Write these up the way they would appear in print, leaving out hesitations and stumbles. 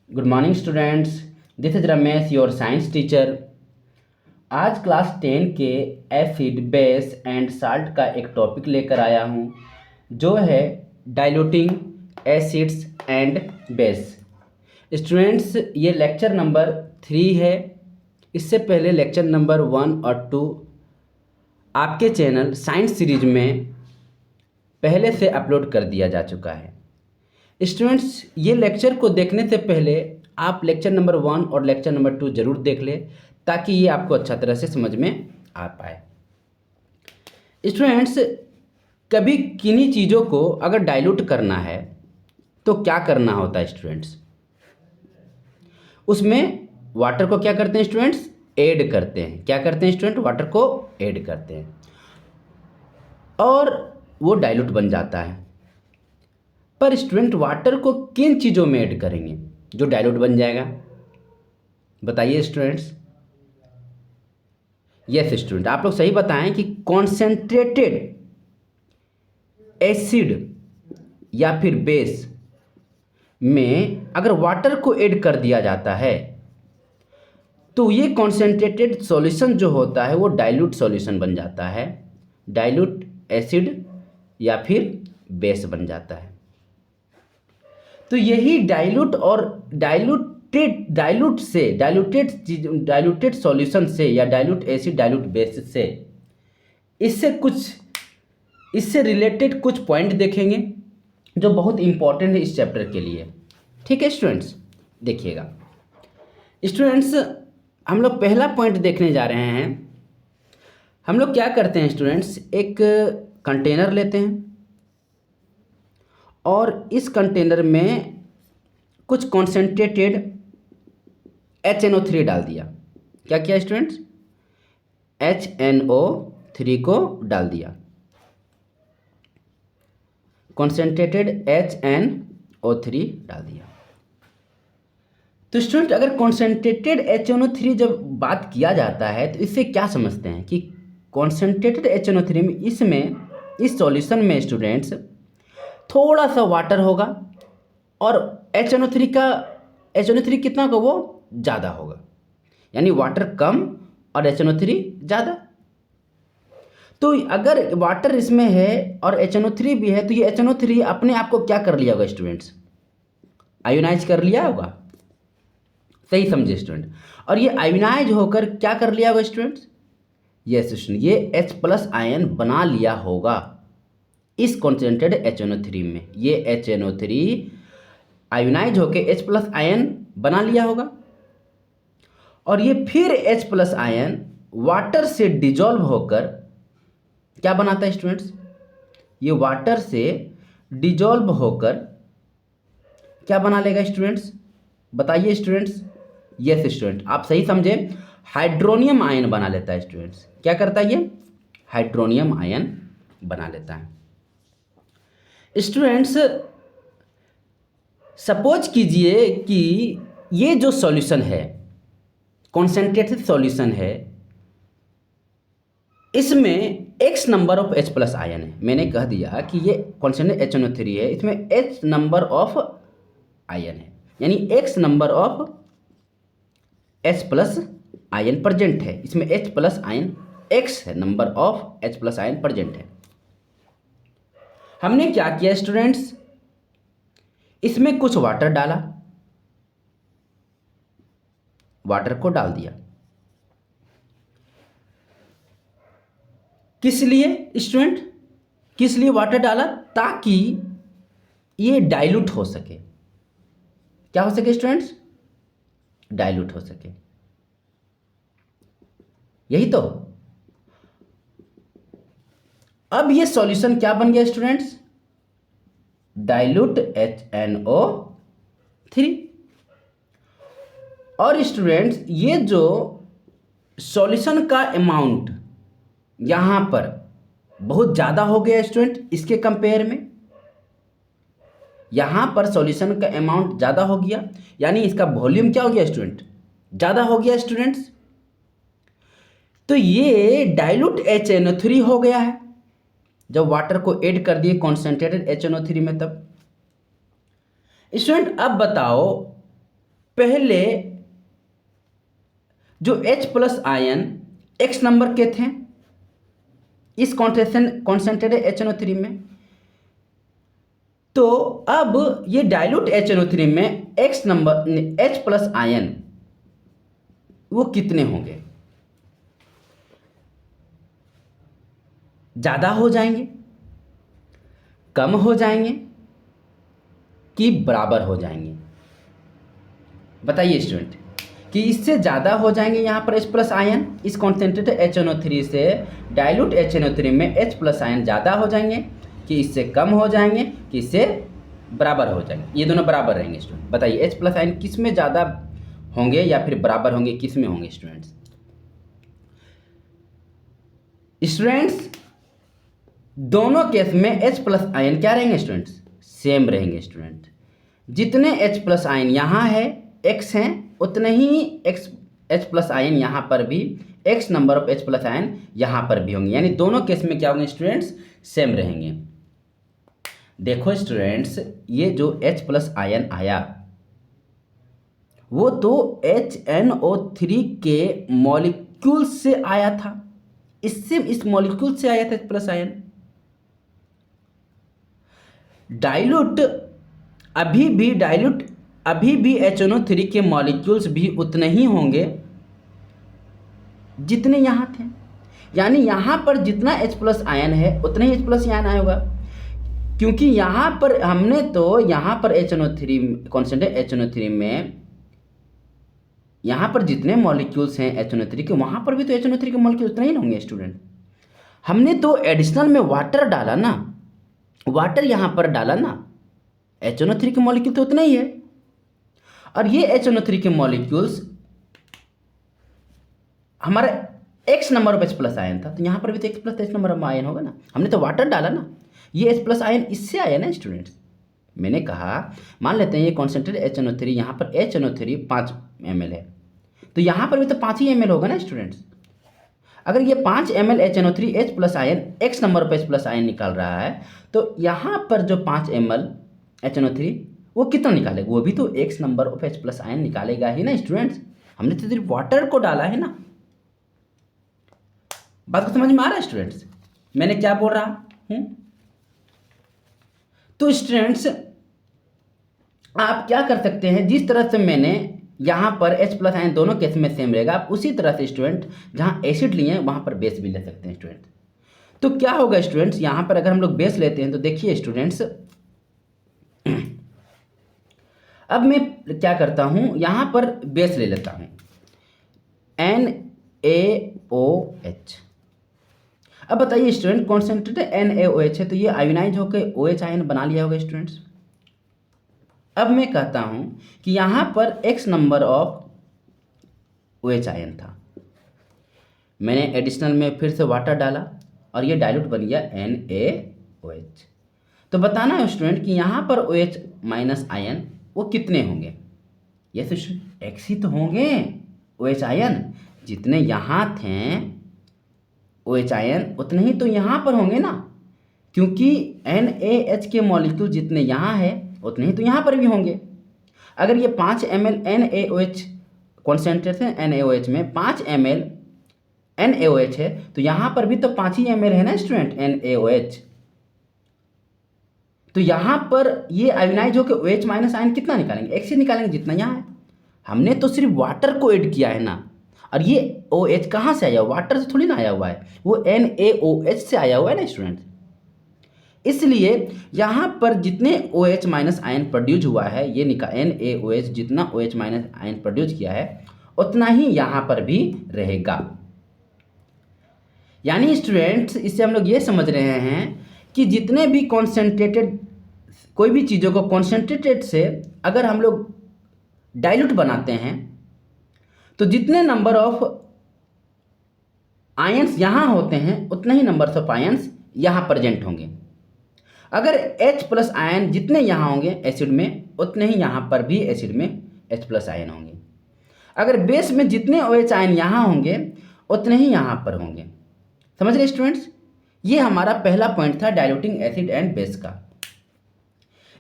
Good morning students. This is Ramesh your science teacher. आज class 10 के acid base and salt का एक topic लेकर आया हूँ जो है diluting acids and base. Students, ये लेक्चर नंबर 3 है। इससे पहले लेक्चर नंबर 1 और 2 आपके चैनल साइंस सीरीज में पहले से अपलोड कर दिया जा चुका है। स्टूडेंट्स, ये लेक्चर को देखने से पहले आप लेक्चर नंबर 1 और लेक्चर नंबर 2 जरूर देख लें ताकि ये आपको अच्छा तरह से समझ में आ पाए। स्टूडेंट्स, कभी किन्हीं चीज़ों को अगर डाइल्यूट करना है तो क्या करना होता है स्टूडेंट्स? उसमें वाटर को क्या करते हैं स्टूडेंट्स? ऐड करते हैं। क्या करते हैं स्टूडेंट? वाटर को ऐड करते हैं और वो डाइल्यूट बन जाता है। पर स्टूडेंट, वाटर को किन चीज़ों में ऐड करेंगे जो डाइल्यूट बन जाएगा? बताइए स्टूडेंट्स। यस स्टूडेंट, आप लोग सही बताएं कि कॉन्सेंट्रेटेड एसिड या फिर बेस में अगर वाटर को ऐड कर दिया जाता है तो ये कॉन्सेंट्रेटेड सॉल्यूशन जो होता है वो डाइल्यूट सॉल्यूशन बन जाता है, डाइल्यूट एसिड या फिर बेस बन जाता है। तो यही डाइल्यूट और डाइल्यूटेड सॉल्यूशन से या डाइल्यूट एसिड डाइल्यूट बेस से इससे रिलेटेड कुछ पॉइंट देखेंगे जो बहुत इंपॉर्टेंट है इस चैप्टर के लिए। ठीक है स्टूडेंट्स, देखिएगा। स्टूडेंट्स, हम लोग पहला पॉइंट देखने जा रहे हैं। हम लोग क्या करते हैं स्टूडेंट्स, एक कंटेनर लेते हैं और इस कंटेनर में कुछ कॉन्सेंट्रेटेड HNO3 डाल दिया। क्या किया स्टूडेंट्स? HNO3 को डाल दिया, कॉन्सेंट्रेटेड HNO3 डाल दिया। तो स्टूडेंट, अगर कॉन्सेंट्रेटेड HNO3 जब बात किया जाता है तो इससे क्या समझते हैं कि कॉन्सेंट्रेटेड HNO3 में इस सॉल्यूशन में स्टूडेंट्स थोड़ा सा वाटर होगा और HNO3 कितना होगा? वो ज़्यादा होगा, यानी वाटर कम और HNO3 ज़्यादा। तो अगर वाटर इसमें है और HNO3 भी है तो ये HNO3 अपने आप को क्या कर लिया होगा स्टूडेंट्स? आयोनाइज कर लिया होगा। सही समझे स्टूडेंट। और ये आयोनाइज होकर क्या कर लिया होगा स्टूडेंट्स? यस स्टूडेंट, ये H+ आयन बना लिया होगा इस कॉन्सेंट्रेटेड HNO3 में। ये HNO3 आयोनाइज होकर H+ आयन बना लिया होगा और ये फिर H+ आयन वाटर से डिजॉल्व होकर क्या बनाता है स्टूडेंट्स? ये वाटर से डिजॉल्व होकर क्या बना लेगा स्टूडेंट्स? बताइए स्टूडेंट्स। यस स्टूडेंट, आप सही समझे, हाइड्रोनियम आयन बना लेता है स्टूडेंट्स। क्या करता है ये? हाइड्रोनियम आयन बना लेता है। स्टूडेंट्स, सपोज कीजिए कि ये जो सॉल्यूशन है, कॉन्सेंट्रेटेड सॉल्यूशन है, इसमें X number of H+ ion है। मैंने कह दिया कि ये कॉन्सेंट्रेटेड HNO3 है, इसमें H नंबर ऑफ आयन है, यानी X number of H+ ion present है। इसमें H+ आयन X है, number of H+ ion present है। हमने क्या किया स्टूडेंट्स? इसमें कुछ वाटर डाला, वाटर को डाल दिया। किस लिए स्टूडेंट? किस लिए वाटर डाला? ताकि ये डाइल्यूट हो सके। क्या हो सके स्टूडेंट्स? डाइल्यूट हो सके। यही तो। अब ये सॉल्यूशन क्या बन गया स्टूडेंट्स? Dilute HNO3। और स्टूडेंट्स, ये जो सॉल्यूशन का अमाउंट यहां पर बहुत ज़्यादा हो गया स्टूडेंट, इसके कंपेयर में यहां पर सॉल्यूशन का अमाउंट ज़्यादा हो गया, यानी इसका वॉल्यूम क्या हो गया स्टूडेंट? ज़्यादा हो गया स्टूडेंट्स। तो ये डाइल्यूट HNO3 हो गया है जब वाटर को ऐड कर दिए कॉन्सेंट्रेटेड HNO3 में। तब स्टूडेंट अब बताओ पहले जो H plus ion X number के थे इस कॉन्सेंट्रेटेड HNO3 में, तो अब ये डाइल्यूट HNO3 में H प्लस आयन वो कितने होंगे? ज़्यादा हो जाएंगे, कम हो जाएंगे कि बराबर हो जाएंगे? बताइए स्टूडेंट, कि इससे ज़्यादा हो जाएंगे यहाँ पर H प्लस आयन इस कॉन्सेंट्रेटेड HNO3 से डाइल्यूट HNO3 में H प्लस आयन ज़्यादा हो जाएंगे कि इससे कम हो जाएंगे कि इससे बराबर हो जाएंगे? ये दोनों बराबर रहेंगे स्टूडेंट। बताइए H प्लस आयन किस में ज़्यादा होंगे या फिर बराबर होंगे, किस में होंगे स्टूडेंट्स? स्टूडेंट्स दोनों केस में H प्लस आयन क्या रहेंगे स्टूडेंट्स? सेम रहेंगे स्टूडेंट। जितने H प्लस आयन यहाँ है X हैं, उतने ही H प्लस आयन यहाँ पर भी X number of H plus ion यहाँ पर भी होंगे, यानी दोनों केस में क्या होंगे स्टूडेंट्स? सेम रहेंगे। देखो स्टूडेंट्स, ये जो H प्लस आयन आया वो तो HNO3 के मॉलिक्यूल से आया था, इससे इस मॉलिक्यूल से आया था H प्लस आयन। डाइल्यूट अभी भी HNO3 के मॉलिक्यूल्स भी उतने ही होंगे जितने यहाँ थे, यानी यहाँ पर जितना H प्लस आयन है उतना ही H प्लस आयन आया होगा, क्योंकि यहाँ पर हमने तो यहाँ पर HNO3 कॉन्सेंट्रेट HNO3 में यहाँ पर जितने मॉलिक्यूल्स हैं HNO3 के, वहाँ पर भी तो HNO3 के मॉलिक्यूल उतने ही होंगे स्टूडेंट। हमने तो एडिशनल में वाटर डाला ना, वाटर यहाँ पर डाला ना, HNO3 के मॉलिक्यूल तो उतना ही है। और ये HNO3 के मॉलिक्यूल्स हमारा X number of H plus ion था, तो यहाँ पर भी तो X plus H number of ion होगा ना, हमने तो वाटर डाला ना। ये H प्लस आयन इससे आया ना स्टूडेंट्स। मैंने कहा मान लेते हैं ये कॉन्सेंट्रेट HNO3, यहाँ पर HNO3 5 ml है, तो यहाँ पर भी तो 5 ही ml होगा ना स्टूडेंट्स। अगर ये 5 ml HNO3 H plus ion X number of H plus ion निकाल रहा है, तो यहाँ पर जो 5 ml HNO3 वो कितना निकालेगा? वो भी तो X number of H plus ion निकालेगा ही ना स्टूडेंट्स। हमने तो सिर्फ वाटर को डाला है ना। बात को समझ में आ रहा है स्टूडेंट्स मैंने क्या बोल रहा हूँ? तो स्टूडेंट्स आप क्या कर सकते हैं, जिस तरह से मैंने यहाँ पर H प्लस आयन दोनों केस में सेम रहेगा, आप उसी तरह से स्टूडेंट जहाँ एसिड लिए हैं वहाँ पर बेस भी ले सकते हैं स्टूडेंट। तो क्या होगा स्टूडेंट्स, यहाँ पर अगर हम लोग बेस लेते हैं तो देखिए स्टूडेंट्स, अब मैं क्या करता हूँ, यहाँ पर बेस ले लेता हूँ NaOH। अब बताइए स्टूडेंट, कॉन्सेंट्रेटेड NaOH है तो ये आयोनाइज होकर OH आयन बना लिया होगा स्टूडेंट्स। अब मैं कहता हूँ कि यहाँ पर X number of OH ion था, मैंने एडिशनल में फिर से वाटर डाला और ये डाइल्यूट बन गया NaOH। तो बताना है स्टूडेंट कि यहाँ पर OH माइनस आयन वो कितने होंगे? ये तो X ही तो होंगे OH आयन, जितने यहाँ थे OH आयन उतने ही तो यहाँ पर होंगे ना, क्योंकि NaH के मॉलिक्यूल जितने यहाँ है उतने ही तो यहाँ पर भी होंगे। अगर ये 5 ml NaOH कॉन्सेंट्रेशन NaOH में 5 ml NaOH है, तो यहाँ पर भी तो 5 ही ml है ना स्टूडेंट NaOH। तो यहाँ पर ये आयोनाइज होकर OH माइनस आयन कितना निकालेंगे? X ही निकालेंगे जितना यहाँ है। हमने तो सिर्फ वाटर को ऐड किया है ना, और ये OH कहाँ से आया? वाटर से थोड़ी ना आया हुआ है, वो NaOH से आया हुआ है ना स्टूडेंट। इसलिए यहाँ पर जितने OH माइनस आयन प्रोड्यूस हुआ है, ये NaOH जितना OH माइनस आयन प्रोड्यूस किया है उतना ही यहाँ पर भी रहेगा। यानी स्टूडेंट्स इससे हम लोग ये समझ रहे हैं कि जितने भी कॉन्सेंट्रेटेड कोई भी चीज़ों को कॉन्सेंट्रेटेड से अगर हम लोग डाइल्यूट बनाते हैं तो जितने नंबर ऑफ आयंस यहाँ होते हैं उतने ही नंबर ऑफ आयंस यहाँ प्रेजेंट होंगे। अगर H प्लस आयन जितने यहाँ होंगे एसिड में, उतने ही यहाँ पर भी एसिड में H प्लस आयन होंगे। अगर बेस में जितने OH आयन यहाँ होंगे उतने ही यहाँ पर होंगे। समझ रहे स्टूडेंट्स? ये हमारा पहला पॉइंट था डाइल्यूटिंग एसिड एंड बेस का।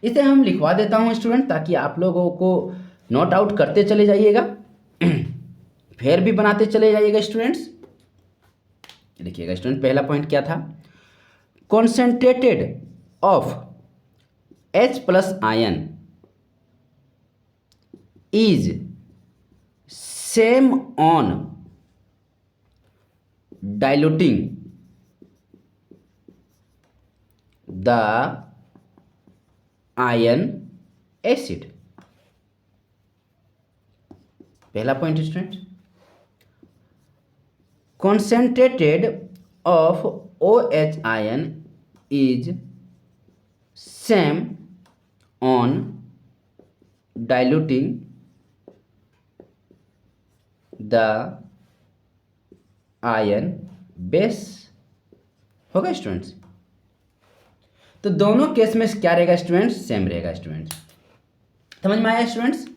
इसे हम लिखवा देता हूँ स्टूडेंट, ताकि आप लोगों को नोट आउट करते चले जाइएगा, फिर भी बनाते चले जाइएगा स्टूडेंट्स। देखिएगा स्टूडेंट, पहला पॉइंट क्या था, concentrated of H+ ion is same on diluting the ion acid. पहला point student, concentrated of OH ion is same on diluting the ion base। होगा स्टूडेंट्स, तो दोनों केस में क्या रहेगा स्टूडेंट्स, सेम रहेगा स्टूडेंट्स। समझ में आया स्टूडेंट्स।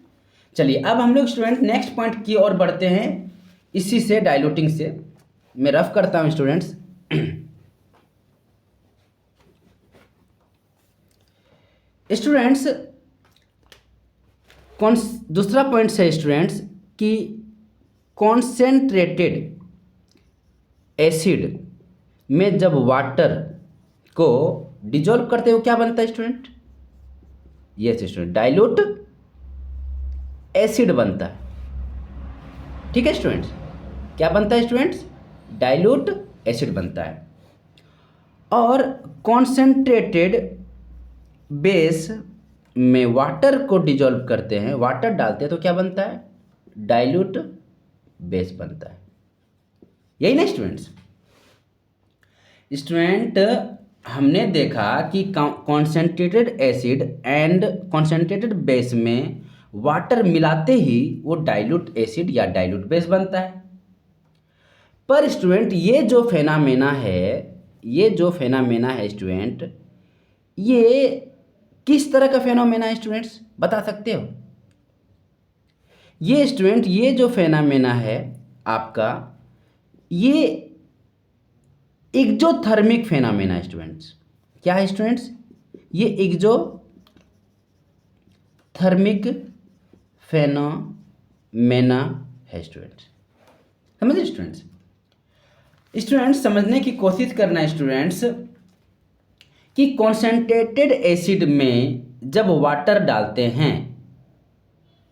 चलिए अब हम लोग स्टूडेंट नेक्स्ट पॉइंट की ओर बढ़ते हैं, इसी से डाइल्यूटिंग से मैं रफ करता हूं स्टूडेंट्स। स्टूडेंट्स दूसरा पॉइंट है स्टूडेंट्स कि कॉन्सेंट्रेटेड एसिड में जब वाटर को डिजोल्व करते हो क्या बनता है student, yes student, dilute acid बनता है। ठीक है स्टूडेंट्स, क्या बनता है स्टूडेंट्स, डाइल्यूट एसिड बनता है। और कॉन्सेंट्रेटेड बेस में वाटर को डिजोल्व करते हैं, वाटर डालते हैं तो क्या बनता है, डाइल्यूट बेस बनता है। यही ना स्टूडेंट्स। स्टूडेंट हमने देखा कि concentrated acid and concentrated base में वाटर मिलाते ही वो डाइल्यूट एसिड या डाइल्यूट बेस बनता है। पर स्टूडेंट ये जो फेनामेना है स्टूडेंट, ये किस तरह का फेनोमेना है स्टूडेंट्स, बता सकते हो। ये स्टूडेंट ये जो फेनामेना है आपका, ये एक्जोथर्मिक फेनामेना है स्टूडेंट्स। क्या है स्टूडेंट्स, ये एक्जोथर्मिक फेनोमेना है स्टूडेंट्स। समझे स्टूडेंट्स। स्टूडेंट्स समझने की कोशिश करना है स्टूडेंट्स कि कॉन्सेंट्रेटेड एसिड में जब वाटर डालते हैं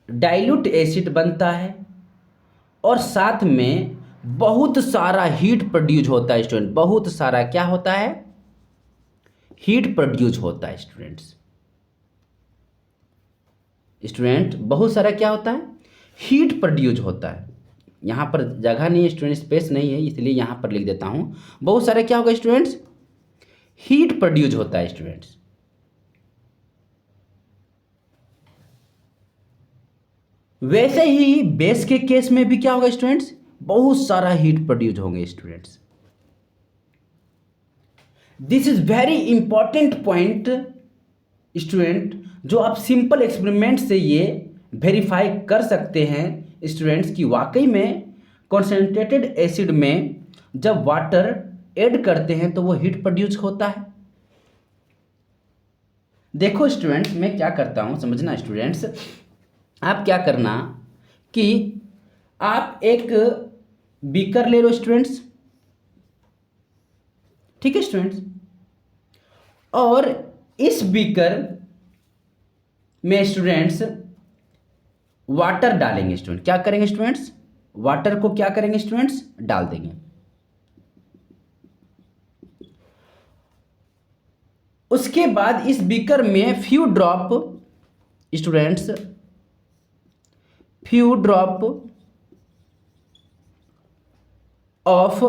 डाइल्यूट एसिड बनता है और साथ में बहुत सारा हीट प्रोड्यूस होता है स्टूडेंट। बहुत सारा क्या होता है, हीट प्रोड्यूस होता है स्टूडेंट्स। स्टूडेंट बहुत सारा क्या होता है, हीट प्रोड्यूस होता है। यहाँ पर जगह नहीं है स्टूडेंट, स्पेस नहीं है, इसलिए यहाँ पर लिख देता हूँ। बहुत सारे क्या होगा स्टूडेंट्स, हीट प्रोड्यूस होता है स्टूडेंट्स। वैसे ही बेस के केस में भी क्या होगा स्टूडेंट्स, बहुत सारा हीट प्रोड्यूस होंगे students. This is very important point student, जो आप सिंपल एक्सपेरिमेंट से ये वेरीफाई कर सकते हैं स्टूडेंट्स कि वाकई में कॉन्सेंट्रेटेड एसिड में जब वाटर ऐड करते हैं तो वो हीट प्रोड्यूस होता है। देखो स्टूडेंट्स, मैं क्या करता हूं समझना स्टूडेंट्स। आप क्या करना कि आप एक बीकर ले लो स्टूडेंट्स, ठीक है स्टूडेंट्स, और इस बीकर में स्टूडेंट्स वाटर डालेंगे स्टूडेंट। क्या करेंगे स्टूडेंट्स, वाटर को क्या करेंगे स्टूडेंट्स, डाल देंगे। उसके बाद इस बीकर में few drop of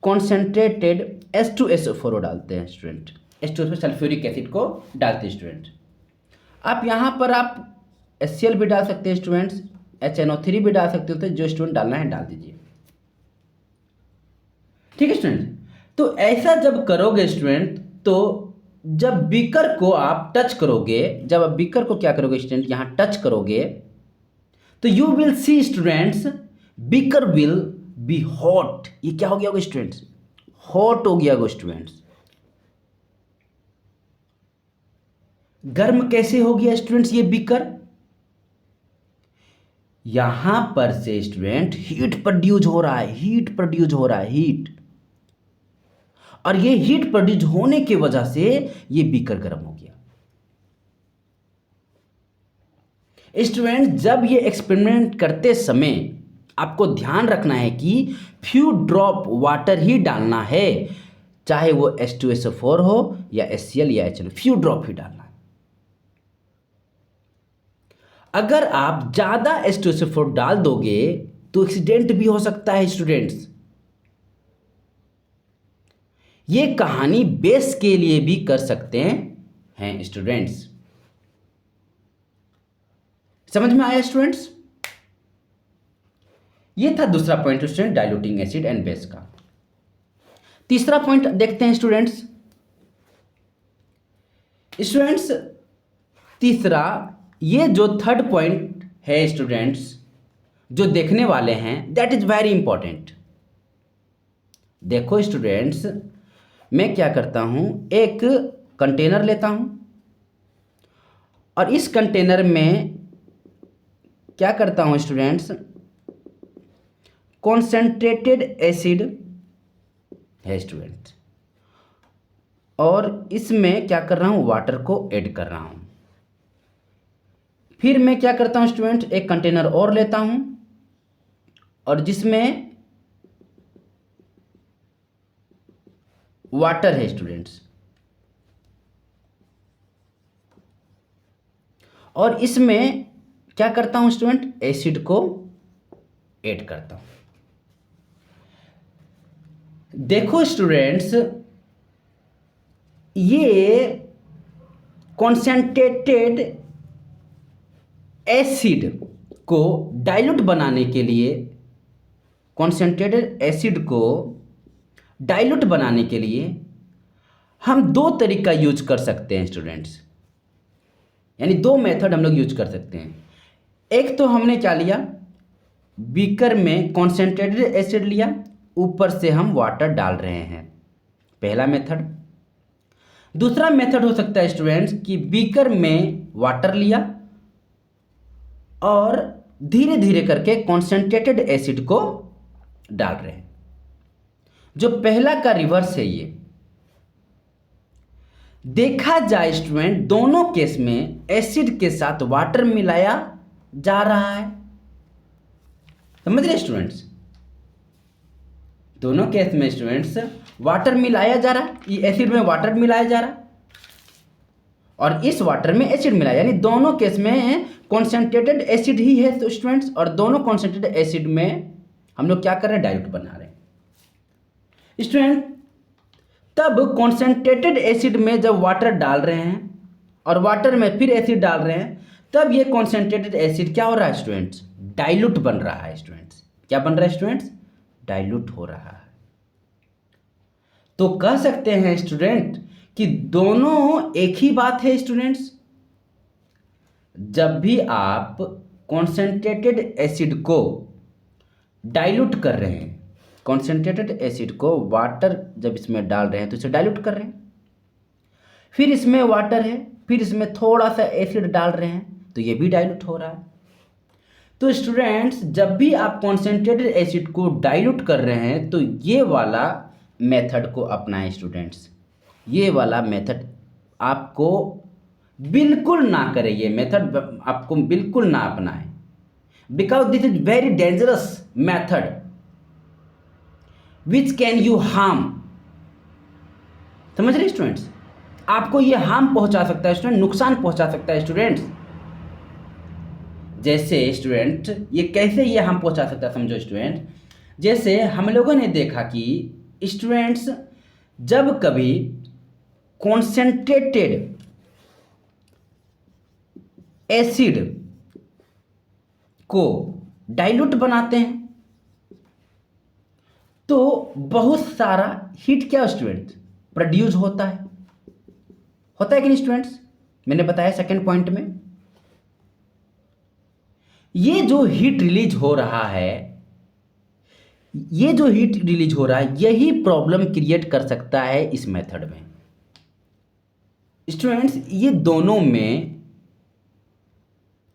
concentrated H2SO4 डालते हैं स्टूडेंट। H2SO सल्फ्यूरिक एसिड को डालते हैं स्टूडेंट। आप यहाँ पर आप HCl भी डाल सकते हैं स्टूडेंट्स, HNO3 भी डाल सकते हो, जो स्टूडेंट डालना है डाल दीजिए। ठीक है स्टूडेंट। तो ऐसा जब करोगे स्टूडेंट, तो जब बीकर को आप टच करोगे, जब आप बीकर को क्या करोगे स्टूडेंट, यहाँ टच करोगे, तो you will see students beaker will be hot. ये क्या हो गया होगा स्टूडेंट्स, हॉट हो गया होगा स्टूडेंट्स। गर्म कैसे हो गया स्टूडेंट्स ये बीकर, यहां पर से स्टूडेंट हीट प्रोड्यूस हो रहा है, हीट प्रोड्यूस हो रहा है, हीट, और ये हीट प्रोड्यूस होने की वजह से ये बीकर गर्म हो गया। स्टूडेंट जब ये एक्सपेरिमेंट करते समय आपको ध्यान रखना है कि फ्यू ड्रॉप वाटर ही डालना है, चाहे वो H2SO4 हो या HCl या HNO, फ्यू ड्रॉप ही डालना है। अगर आप ज़्यादा H2SO4 डाल दोगे तो एक्सीडेंट भी हो सकता है स्टूडेंट्स। ये कहानी बेस के लिए भी कर सकते हैं स्टूडेंट्स। समझ में आया स्टूडेंट्स? ये था दूसरा point student, diluting acid and base का। तीसरा पॉइंट देखते हैं स्टूडेंट्स। स्टूडेंट्स तीसरा, ये जो थर्ड पॉइंट है स्टूडेंट्स जो देखने वाले हैं, दैट इज वेरी इंपॉर्टेंट। देखो स्टूडेंट्स, मैं क्या करता हूं, एक कंटेनर लेता हूं और इस कंटेनर में क्या करता हूं स्टूडेंट्स, कॉन्सेंट्रेटेड एसिड है स्टूडेंट, और इसमें क्या कर रहा हूं, वाटर को ऐड कर रहा हूं। फिर मैं क्या करता हूं स्टूडेंट, एक कंटेनर और लेता हूं और जिसमें वाटर है स्टूडेंट्स, और इसमें क्या करता हूं स्टूडेंट, एसिड को ऐड करता हूं। देखो स्टूडेंट्स, ये कॉन्सेंट्रेटेड एसिड को डाइल्यूट बनाने के लिए, कॉन्सेंट्रेटेड एसिड को डाइल्यूट बनाने के लिए हम दो तरीका यूज कर सकते हैं स्टूडेंट्स, यानी दो मेथड हम लोग यूज कर सकते हैं। एक तो हमने क्या लिया, बीकर में कॉन्सेंट्रेटेड एसिड लिया, ऊपर से हम वाटर डाल रहे हैं, पहला मेथड। दूसरा मेथड हो सकता है स्टूडेंट्स कि बीकर में वाटर लिया और धीरे धीरे करके कॉन्सेंट्रेटेड एसिड को डाल रहे हैं। जो पहला का रिवर्स है, ये देखा जाए स्टूडेंट, दोनों केस में एसिड के साथ वाटर मिलाया जा रहा है। समझ रहे स्टूडेंट्स? दोनों केस में स्टूडेंट्स वाटर मिलाया जा रहा है, ये एसिड में वाटर मिलाया जा रहा है और इस वाटर में एसिड मिलाया, यानी दोनों केस में कॉन्सेंट्रेटेड एसिड ही है तो स्टूडेंट्स, और दोनों कॉन्सेंट्रेटेड एसिड में हम लोग क्या कर रहे हैं, डाइल्यूट बना रहे हैं स्टूडेंट। तब कॉन्सेंट्रेटेड एसिड में जब वाटर डाल रहे हैं और वाटर में फिर एसिड डाल रहे हैं, तब ये कॉन्सेंट्रेटेड एसिड क्या हो रहा है स्टूडेंट्स, डाइल्यूट बन रहा है स्टूडेंट्स। क्या बन रहा है स्टूडेंट्स, डाइल्यूट हो रहा है। तो कह सकते हैं स्टूडेंट कि दोनों एक ही बात है स्टूडेंट्स। जब भी आप कॉन्सेंट्रेटेड एसिड को डाइल्यूट कर रहे हैं, कॉन्सेंट्रेटेड एसिड को वाटर जब इसमें डाल रहे हैं तो इसे डाइल्यूट कर रहे हैं, फिर इसमें वाटर है, फिर इसमें थोड़ा सा एसिड डाल रहे हैं तो ये भी डाइल्यूट हो रहा है। तो स्टूडेंट्स जब भी आप कॉन्सेंट्रेटेड एसिड को डाइल्यूट कर रहे हैं तो ये वाला मेथड को अपनाएं स्टूडेंट्स। ये वाला मेथड आपको बिल्कुल ना करें, ये मेथड आपको बिल्कुल ना अपनाएं, because this is very dangerous method which can you harm. समझ रहे स्टूडेंट्स? आपको ये हार्म पहुंचा सकता है स्टूडेंट, नुकसान पहुंचा सकता है स्टूडेंट्स। जैसे स्टूडेंट ये कैसे ये हार्म पहुंचा सकता है, समझो स्टूडेंट। जैसे हम लोगों ने देखा कि स्टूडेंट्स जब कभी कॉन्सेंट्रेटेड एसिड को डाइल्यूट बनाते हैं तो बहुत सारा हीट क्या स्टूडेंट प्रोड्यूस होता है कि नहीं स्टूडेंट्स? मैंने बताया सेकंड पॉइंट में, ये जो हीट रिलीज हो रहा है, यही प्रॉब्लम क्रिएट कर सकता है इस मेथड में स्टूडेंट्स। ये दोनों में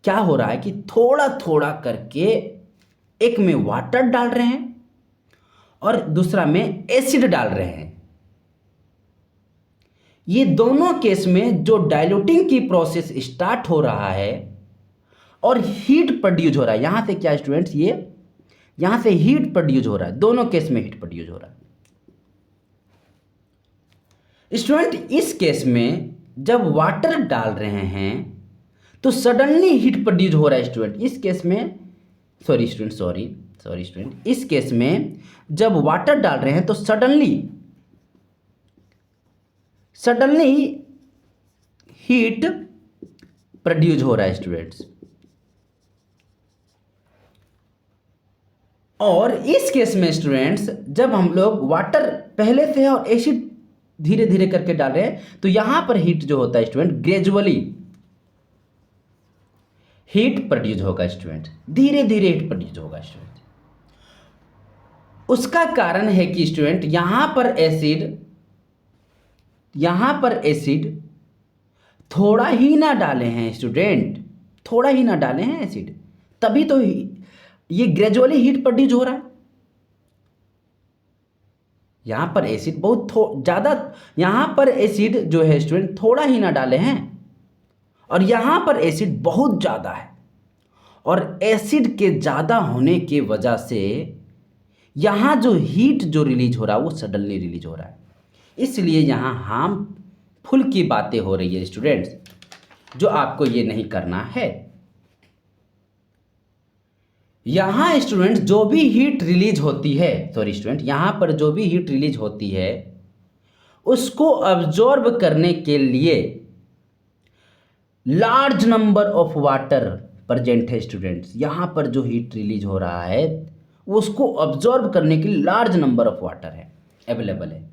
क्या हो रहा है कि थोड़ा थोड़ा करके एक में वाटर डाल रहे हैं और दूसरा में एसिड डाल रहे हैं। ये दोनों केस में जो डाइल्यूटिंग की प्रोसेस स्टार्ट हो रहा है और हीट प्रोड्यूस हो रहा है, यहां से क्या स्टूडेंट्स, ये यहां से हीट प्रोड्यूस हो रहा है, दोनों केस में हीट प्रोड्यूस हो रहा है। स्टूडेंट इस केस में जब वाटर डाल रहे हैं तो सडनली हीट प्रोड्यूस हो रहा है स्टूडेंट। इस केस में सॉरी स्टूडेंट, इस केस में जब वाटर डाल रहे हैं तो सडनली हीट प्रोड्यूस हो रहा है स्टूडेंट्स। और इस केस में स्टूडेंट्स जब हम लोग वाटर पहले से और एसिड धीरे धीरे करके डाल रहे हैं तो यहां पर हीट जो होता है स्टूडेंट, ग्रेजुअली हीट प्रोड्यूस होगा स्टूडेंट, धीरे धीरे हीट प्रोड्यूस होगा स्टूडेंट। उसका कारण है कि स्टूडेंट यहां पर एसिड थोड़ा ही ना डाले हैं स्टूडेंट, थोड़ा ही ना डाले हैं एसिड, तभी तो ये ग्रेजुअली हीट प्रोड्यूस हो रहा है। यहां पर एसिड बहुत ज़्यादा, यहां पर एसिड जो है स्टूडेंट थोड़ा ही ना डाले हैं और यहां पर एसिड बहुत ज़्यादा है, और एसिड के ज़्यादा होने के वजह से यहां जो हीट जो रिलीज हो रहा है वो सडनली रिलीज हो रहा है। इसलिए यहां हार्मफुल की बातें हो रही है स्टूडेंट्स, जो आपको ये नहीं करना है। यहां स्टूडेंट जो भी हीट रिलीज होती है, सॉरी स्टूडेंट, यहां पर जो भी हीट रिलीज होती है उसको अब्जॉर्ब करने के लिए large number of water present है स्टूडेंट्स। यहां पर जो हीट रिलीज हो रहा है उसको अब्जॉर्ब करने के लिए लार्ज नंबर ऑफ वाटर है अवेलेबल है।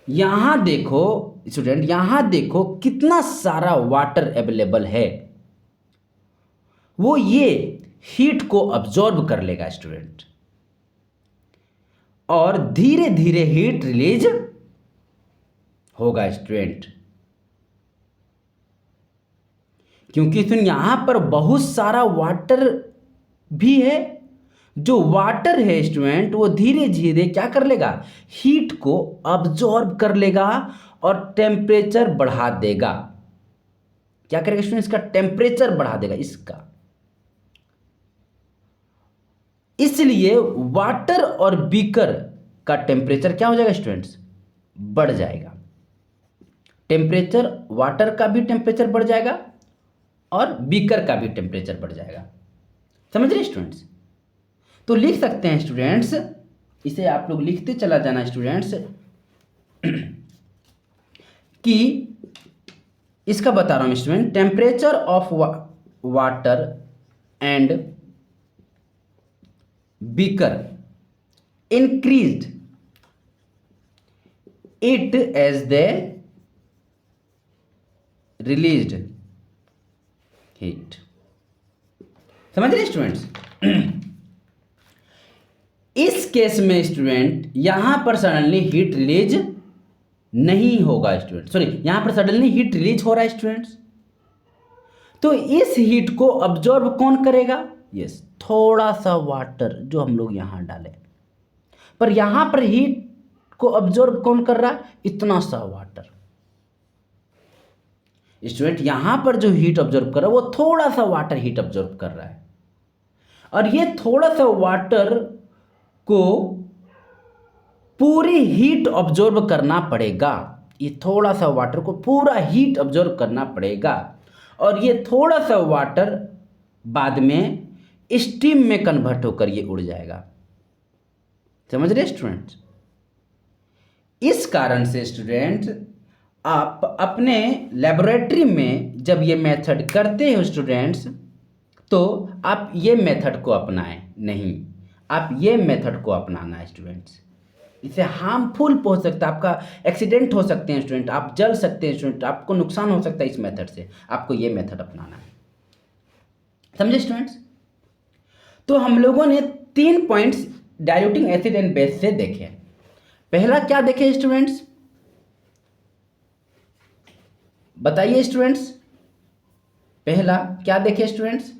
यहां देखो स्टूडेंट, यहां देखो कितना सारा वाटर अवेलेबल है, वो ये हीट को अब्जॉर्ब कर लेगा स्टूडेंट और धीरे धीरे हीट रिलीज होगा स्टूडेंट। क्योंकि सुन यहां पर बहुत सारा वाटर भी है, जो वाटर है स्टूडेंट वो धीरे धीरे क्या कर लेगा, हीट को अब्जॉर्ब कर लेगा और टेम्परेचर बढ़ा देगा। क्या करेगा स्टूडेंट, इसका टेम्परेचर बढ़ा देगा इसका। इसलिए वाटर और बीकर का टेम्परेचर क्या हो जाएगा स्टूडेंट्स, बढ़ जाएगा। टेम्परेचर वाटर का भी टेम्परेचर बढ़ जाएगा और बीकर का भी टेम्परेचर बढ़ जाएगा। समझ रहे स्टूडेंट्स? तो लिख सकते हैं स्टूडेंट्स, इसे आप लोग लिखते चला जाना स्टूडेंट्स कि इसका बता रहा हूं student, temperature of water and beaker increased it as they released heat। समझ रहे स्टूडेंट्स? इस केस में स्टूडेंट यहां पर सडनली हीट रिलीज नहीं होगा स्टूडेंट, सॉरी यहां पर सडनली हीट रिलीज हो रहा है स्टूडेंट्स। तो इस हीट को अब्जॉर्ब कौन करेगा, यस, थोड़ा सा वाटर जो हम लोग यहां डालें, पर यहां पर हीट को अब्जॉर्ब कौन कर रहा है, इतना सा वाटर। स्टूडेंट यहां पर जो हीट अब्जॉर्ब कर रहा है वो थोड़ा सा वाटर हीट अब्जॉर्ब कर रहा है, और ये थोड़ा सा वाटर को पूरी हीट अब्जॉर्ब करना पड़ेगा। ये थोड़ा सा वाटर को पूरा हीट अब्जॉर्ब करना पड़ेगा, और ये थोड़ा सा वाटर बाद में स्टीम में कन्वर्ट होकर ये उड़ जाएगा। समझ रहे स्टूडेंट? इस कारण से स्टूडेंट आप अपने लेबोरेटरी में जब ये मेथड करते हो स्टूडेंट्स, तो आप ये मेथड को अपनाएं नहीं, आप ये मेथड को अपनाना है स्टूडेंट्स। इससे हार्मफुल पहुंच सकता है, आपका एक्सीडेंट हो सकते हैं स्टूडेंट, आप जल सकते हैं स्टूडेंट, आपको नुकसान हो सकता है इस मेथड से। आपको ये मेथड अपनाना है। समझे स्टूडेंट्स? तो हम लोगों ने 3 points diluting acid and base से देखे। पहला क्या देखे स्टूडेंट्स, बताइए स्टूडेंट्स? पहला क्या देखे स्टूडेंट्स,